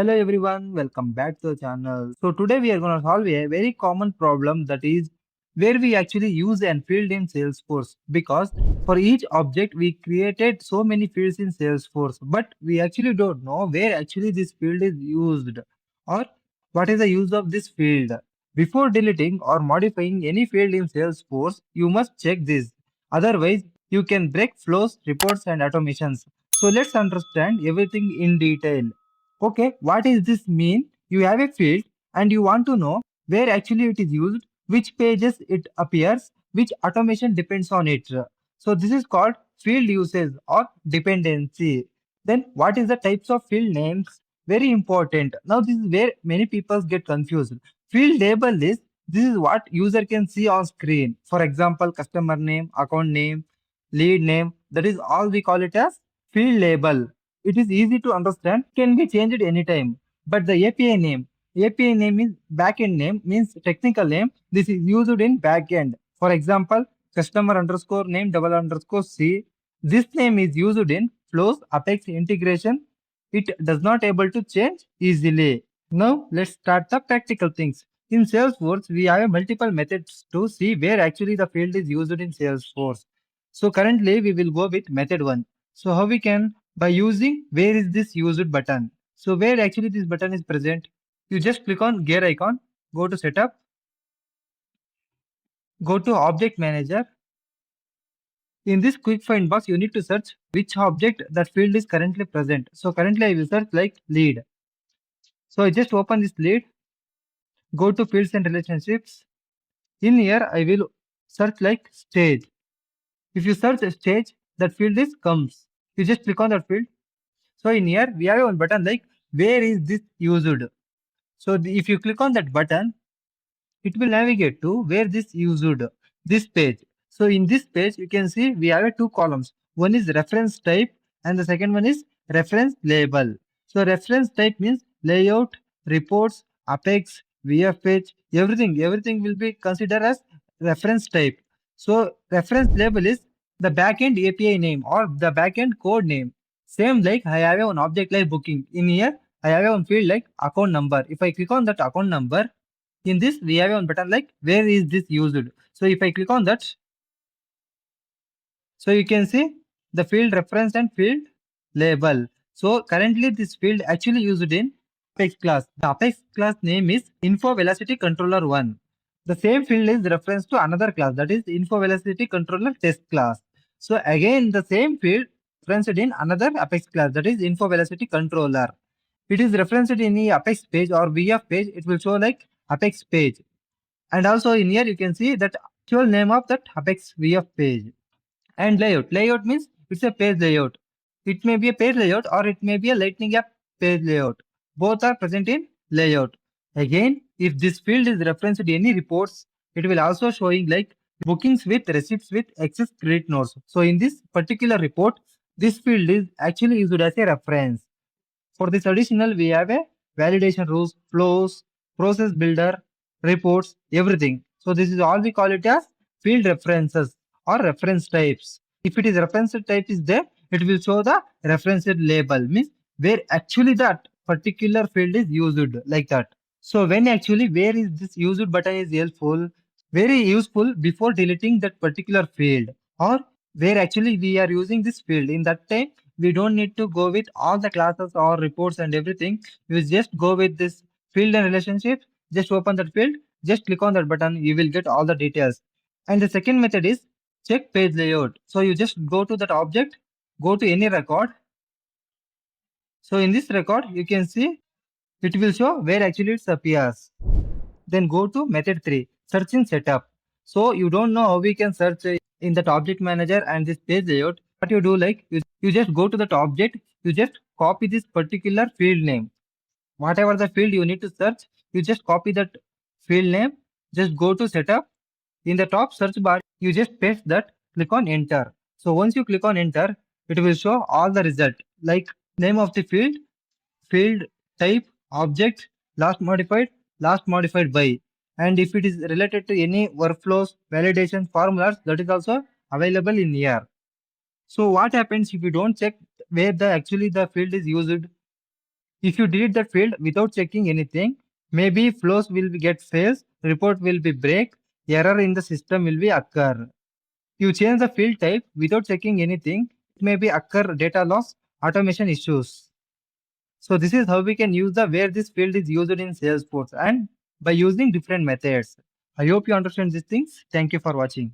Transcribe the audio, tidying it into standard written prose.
Hello everyone, welcome back to the channel. So today we are going to solve a very common problem, that is where we actually use an field in Salesforce, because for each object we created so many fields in Salesforce, but we actually don't know where actually this field is used or what is the use of this field. Before deleting or modifying any field in Salesforce, you must check this. Otherwise, you can break flows, reports and automations. So let's understand everything in detail. Okay, what does this mean? You have a field and you want to know where actually it is used, which pages it appears, which automation depends on it. So this is called field usage or dependency. Then what is the types of field names? Very important. Now this is where many people get confused. Field label is this is what user can see on screen. For example, customer name, account name, lead name. That is all we call it as field label. It is easy to understand, can be changed anytime. But the API name is backend name, means technical name. This is used in backend. For example, customer underscore name double underscore C. This name is used in flows, Apex integration. It does not able to change easily. Now let's start the practical things. In Salesforce, we have multiple methods to see where actually the field is used in Salesforce. So currently we will go with method 1. So how we can? By using where is this used button. So where actually this button is present, you just click on gear icon, go to setup, go to object manager. In this quick find box, you need to search which object that field is currently present. So currently I will search like lead. So I just open this lead, go to fields and relationships. In here I will search like stage. If you search a stage, that field is comes. You just click on that field. So in here we have one button like where is this used. So if you click on that button, it will navigate to where this used, this page. So in this page, you can see we have two columns. One is reference type and the second one is reference label. So reference type means layout, reports, Apex, VF page, everything will be considered as reference type. So reference label is the backend API name or the backend code name. Same like I have one object like booking. In here, I have one field like account number. If I click on that account number, in this we have one button like where is this used. So if I click on that, so you can see the field reference and field label. So currently this field actually used in Apex class. The Apex class name is info velocity controller 1. The same field is reference to another class, that is info velocity controller test class. So again the same field referenced in another Apex class, that is info velocity controller. It is referenced in the Apex page or VF page, it will show like Apex page. And also in here you can see that actual name of that Apex VF page. And layout. Layout means it's a page layout. It may be a page layout or it may be a Lightning app page layout. Both are present in layout. Again, if this field is referenced to any reports, it will also showing like bookings with receipts with excess credit notes. So in this particular report, this field is actually used as a reference. For this additional, we have a validation rules, flows, process builder, reports, everything. So this is all we call it as field references or reference types. If it is reference type is there, it will show the reference label, means where actually that particular field is used like that. So when actually where is this used button is helpful, very useful before deleting that particular field, or where actually we are using this field. In that time, we don't need to go with all the classes or reports and everything. You just go with this field and relationship, just open that field, just click on that button, you will get all the details. And the second method is check page layout. So you just go to that object, go to any record. So in this record, you can see it will show where actually it appears. Then go to method 3, search in setup. So you don't know how we can search in that object manager and this page layout. What you do like, you just go to that object, you just copy this particular field name. Whatever the field you need to search, you just copy that field name, just go to setup. In the top search bar, you just paste that, click on enter. So once you click on enter, it will show all the result like name of the field type, object, last modified by. And if it is related to any workflows, validation, formulas, that is also available in here. So what happens if you don't check where the actually the field is used? If you delete that field without checking anything, maybe flows will get fails, report will be break, error in the system will be occur. You change the field type without checking anything, it may be occur data loss, automation issues. So this is how we can use the where this field is used in Salesforce and by using different methods. I hope you understand these things. Thank you for watching.